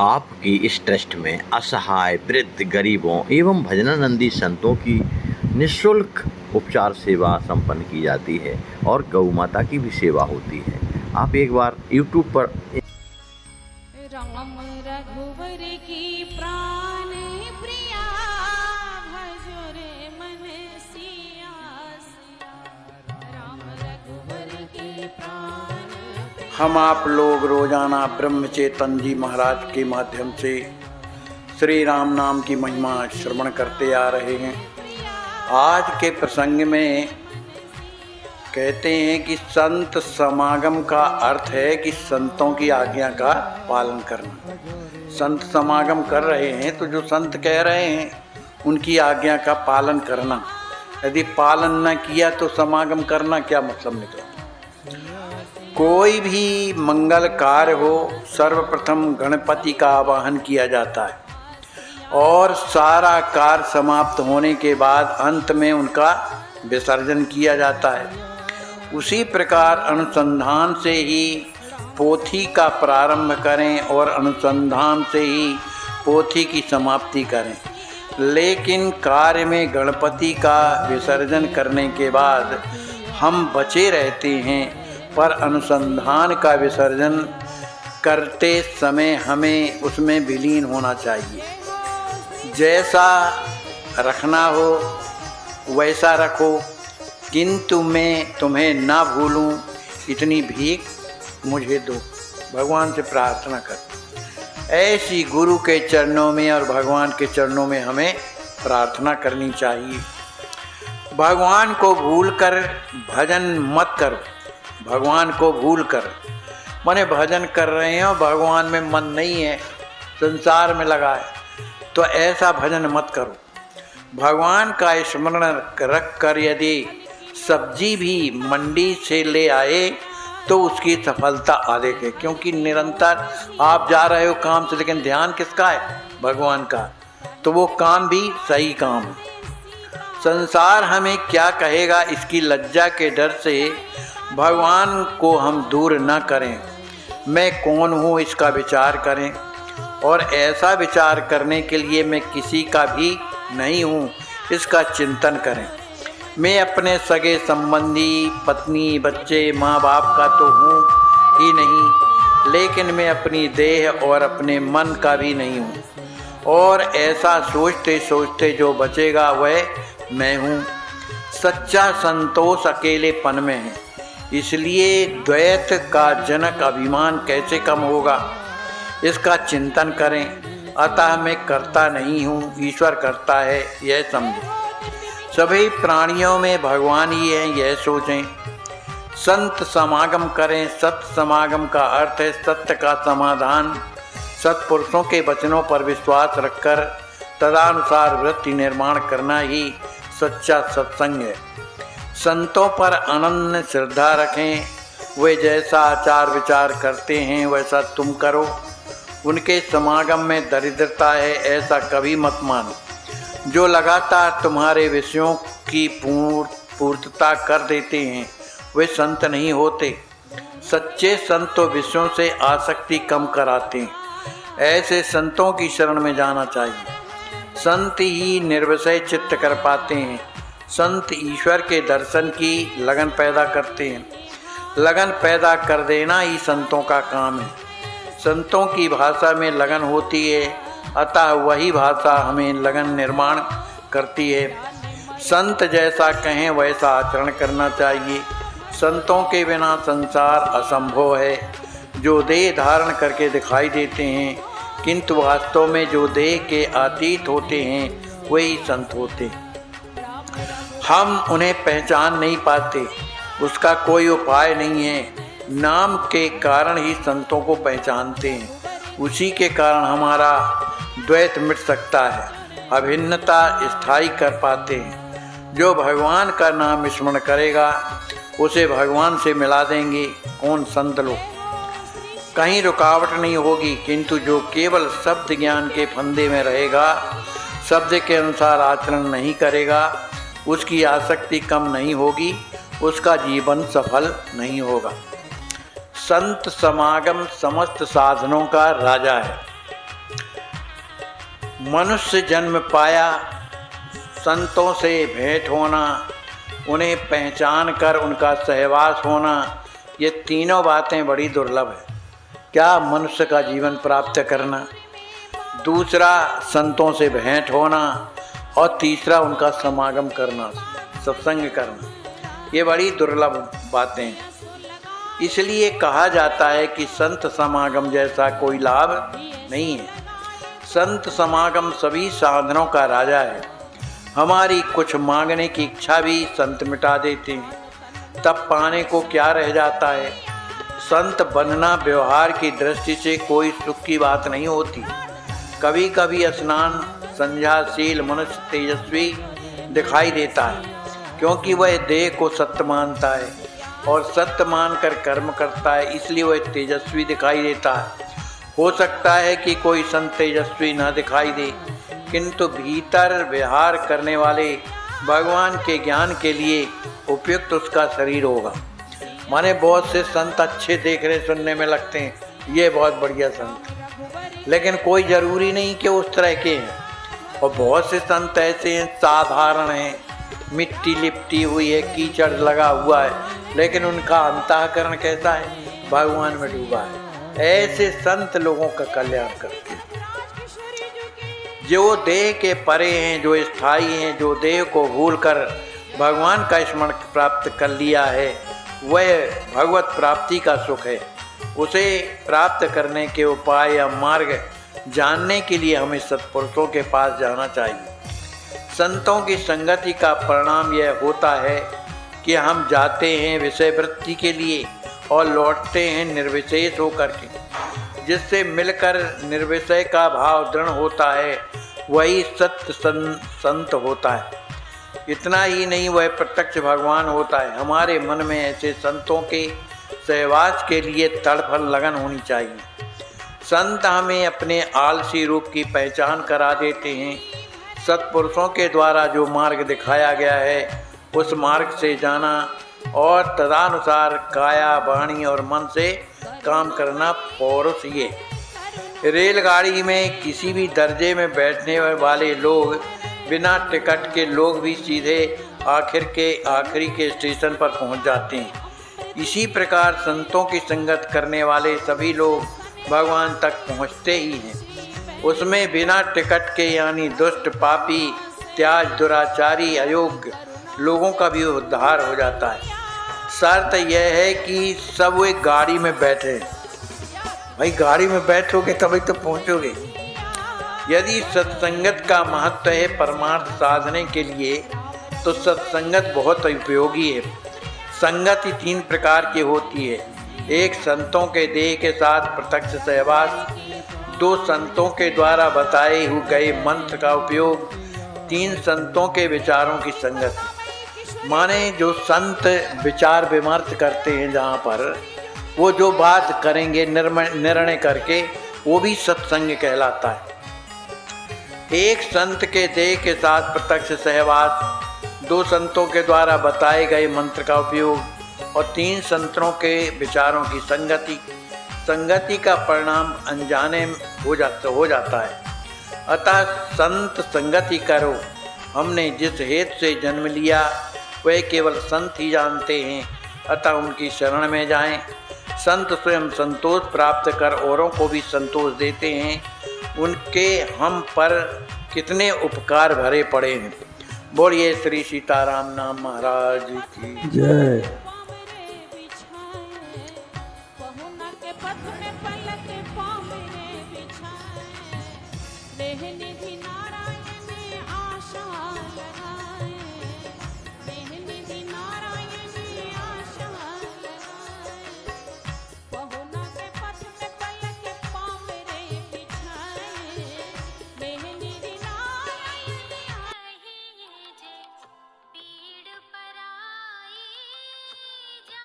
आपकी इस ट्रस्ट में असहाय, वृद्ध, गरीबों एवं भजनानंदी संतों की निःशुल्क उपचार सेवा संपन्न की जाती है और गौ माता की भी सेवा होती है। आप एक बार YouTube पर राम रघुवर की प्राण प्रिया भजो रे मन सिया राम रघुवर की प्राण प्रिया। हम आप लोग रोजाना ब्रह्मचेतन जी महाराज के माध्यम से श्री राम नाम की महिमा श्रवण करते आ रहे हैं। आज के प्रसंग में कहते हैं कि संत समागम का अर्थ है कि संतों की आज्ञा का पालन करना। संत समागम कर रहे हैं तो जो संत कह रहे हैं उनकी आज्ञा का पालन करना। यदि पालन न किया तो समागम करना क्या मतलब निकला। कोई भी मंगल कार्य हो सर्वप्रथम गणपति का आवाहन किया जाता है और सारा कार्य समाप्त होने के बाद अंत में उनका विसर्जन किया जाता है। उसी प्रकार अनुसंधान से ही पोथी का प्रारंभ करें और अनुसंधान से ही पोथी की समाप्ति करें। लेकिन कार्य में गणपति का विसर्जन करने के बाद हम बचे रहते हैं, पर अनुसंधान का विसर्जन करते समय हमें उसमें विलीन होना चाहिए। जैसा रखना हो वैसा रखो, किंतु मैं तुम्हें ना भूलूं इतनी भीख मुझे दो। भगवान से प्रार्थना कर। ऐसी गुरु के चरणों में और भगवान के चरणों में हमें प्रार्थना करनी चाहिए। भगवान को भूलकर भजन मत करो। भगवान को भूल कर माने भजन कर रहे हैं और भगवान में मन नहीं है, संसार में लगा है, तो ऐसा भजन मत करो। भगवान का स्मरण रख कर यदि सब्जी भी मंडी से ले आए तो उसकी सफलता अधिक है, क्योंकि निरंतर आप जा रहे हो काम से, लेकिन ध्यान किसका है? भगवान का, तो वो काम भी सही काम है। संसार हमें क्या कहेगा इसकी लज्जा के डर से भगवान को हम दूर न करें। मैं कौन हूँ इसका विचार करें, और ऐसा विचार करने के लिए मैं किसी का भी नहीं हूँ इसका चिंतन करें। मैं अपने सगे संबंधी, पत्नी, बच्चे, माँ बाप का तो हूँ ही नहीं, लेकिन मैं अपनी देह और अपने मन का भी नहीं हूँ। और ऐसा सोचते सोचते जो बचेगा वह मैं हूँ। सच्चा संतोष अकेलेपन में है, इसलिए द्वैत का जनक अभिमान कैसे कम होगा, इसका चिंतन करें। अतः मैं करता नहीं हूँ, ईश्वर करता है, यह समझो। सभी प्राणियों में भगवान ही है, यह सोचें। संत समागम करें। सत्य समागम का अर्थ है सत्य का समाधान। सत्पुरुषों के वचनों पर विश्वास रखकर तदनुसार वृत्ति निर्माण करना ही सच्चा सत्संग है। संतों पर अनन्य श्रद्धा रखें। वे जैसा आचार विचार करते हैं वैसा तुम करो। उनके समागम में दरिद्रता है ऐसा कभी मत मानो। जो लगातार तुम्हारे विषयों की पूर्तता कर देते हैं वे संत नहीं होते। सच्चे संत तो विषयों से आसक्ति कम कराते हैं। ऐसे संतों की शरण में जाना चाहिए। संत ही निर्विषय चित्त कर पाते हैं। संत ईश्वर के दर्शन की लगन पैदा करते हैं। लगन पैदा कर देना ही संतों का काम है। संतों की भाषा में लगन होती है, अतः वही भाषा हमें लगन निर्माण करती है। संत जैसा कहें वैसा आचरण करना चाहिए। संतों के बिना संसार असंभव है। जो देह धारण करके दिखाई देते हैं, किंतु वास्तव में जो देह के अतीत होते हैं वही संत होते हैं। हम उन्हें पहचान नहीं पाते, उसका कोई उपाय नहीं है। नाम के कारण ही संतों को पहचानते हैं। उसी के कारण हमारा द्वैत मिट सकता है, अभिन्नता स्थायी कर पाते हैं। जो भगवान का नाम स्मरण करेगा उसे भगवान से मिला देंगे कौन संत लोग। कहीं रुकावट नहीं होगी, किंतु जो केवल शब्द ज्ञान के फंदे में रहेगा, शब्द के अनुसार आचरण नहीं करेगा, उसकी आसक्ति कम नहीं होगी, उसका जीवन सफल नहीं होगा। संत समागम समस्त साधनों का राजा है। मनुष्य जन्म पाया, संतों से भेंट होना, उन्हें पहचान कर उनका सहवास होना, ये तीनों बातें बड़ी दुर्लभ है। क्या मनुष्य का जीवन प्राप्त करना, दूसरा संतों से भेंट होना और तीसरा उनका समागम करना, सत्संग करना, ये बड़ी दुर्लभ बातें हैं। इसलिए कहा जाता है कि संत समागम जैसा कोई लाभ नहीं है। संत समागम सभी साधनों का राजा है। हमारी कुछ मांगने की इच्छा भी संत मिटा देते हैं, तब पाने को क्या रह जाता है। संत बनना व्यवहार की दृष्टि से कोई सुख की बात नहीं होती। कभी कभी स्नान संध्याशील मनुष्य तेजस्वी दिखाई देता है, क्योंकि वह देह को सत्य मानता है और सत्य मानकर कर्म करता है, इसलिए वह तेजस्वी दिखाई देता है। हो सकता है कि कोई संत तेजस्वी न दिखाई दे, किंतु भीतर विहार करने वाले भगवान के ज्ञान के लिए उपयुक्त उसका शरीर होगा। माने बहुत से संत अच्छे देखने सुनने में लगते हैं, ये बहुत बढ़िया संत, लेकिन कोई ज़रूरी नहीं कि उस तरह के हैं। और बहुत से संत ऐसे हैं साधारण हैं, मिट्टी लिपटी हुई है, कीचड़ लगा हुआ है, लेकिन उनका अंतःकरण कैसा है, भगवान में डूबा है। ऐसे संत लोगों का कल्याण करते हैं। जो देह के परे हैं, जो स्थायी हैं, जो देह को भूलकर भगवान का स्मरण प्राप्त कर लिया है, वह भगवत प्राप्ति का सुख है। उसे प्राप्त करने के उपाय या मार्ग जानने के लिए हमें सत्पुरुषों के पास जाना चाहिए। संतों की संगति का परिणाम यह होता है कि हम जाते हैं विषय वृत्ति के लिए और लौटते हैं निर्विशेष होकर के। जिससे मिलकर निर्विषय का भाव दृढ़ होता है, वही सत्य संत होता है। इतना ही नहीं, वह प्रत्यक्ष भगवान होता है। हमारे मन में ऐसे संतों के सहवास के लिए तड़फन लगन होनी चाहिए। संत हमें अपने आलसी रूप की पहचान करा देते हैं। सत्पुरुषों के द्वारा जो मार्ग दिखाया गया है, उस मार्ग से जाना और तदनुसार काया वाणी और मन से काम करना पौरुष ये। रेलगाड़ी में किसी भी दर्जे में बैठने वाले लोग, बिना टिकट के लोग भी सीधे आखिरी के स्टेशन पर पहुंच जाते हैं। इसी प्रकार संतों की संगत करने वाले सभी लोग भगवान तक पहुंचते ही हैं। उसमें बिना टिकट के यानी दुष्ट, पापी, त्याज, दुराचारी, अयोग्य लोगों का भी उद्धार हो जाता है। शर्त यह है कि सब एक गाड़ी में बैठे। भाई गाड़ी में बैठोगे तभी तो पहुंचोगे। यदि सत्संगत का महत्व है परमार्थ साधने के लिए, तो सत्संगत बहुत उपयोगी है। संगति 3 प्रकार की होती है। एक संतों के देह के साथ प्रत्यक्ष सहवास, 2 संतों के द्वारा बताए हुए गए मंत्र का उपयोग, 3 संतों के विचारों की संगति। माने जो संत विचार विमर्श करते हैं, जहाँ पर वो जो बात करेंगे निर्णय करके, वो भी सत्संग कहलाता है। एक संत के देह के साथ प्रत्यक्ष सहवास, 2 संतों के द्वारा बताए गए मंत्र का उपयोग और 3 संतों के विचारों की संगति। संगति का परिणाम अनजाने हो जाता है। अतः संत संगति करो। हमने जिस हेतु से जन्म लिया वह केवल संत ही जानते हैं, अतः उनकी शरण में जाएं। संत स्वयं संतोष प्राप्त कर औरों को भी संतोष देते हैं। उनके हम पर कितने उपकार भरे पड़े हैं। बोलिए श्री सीताराम नाम महाराज की जय।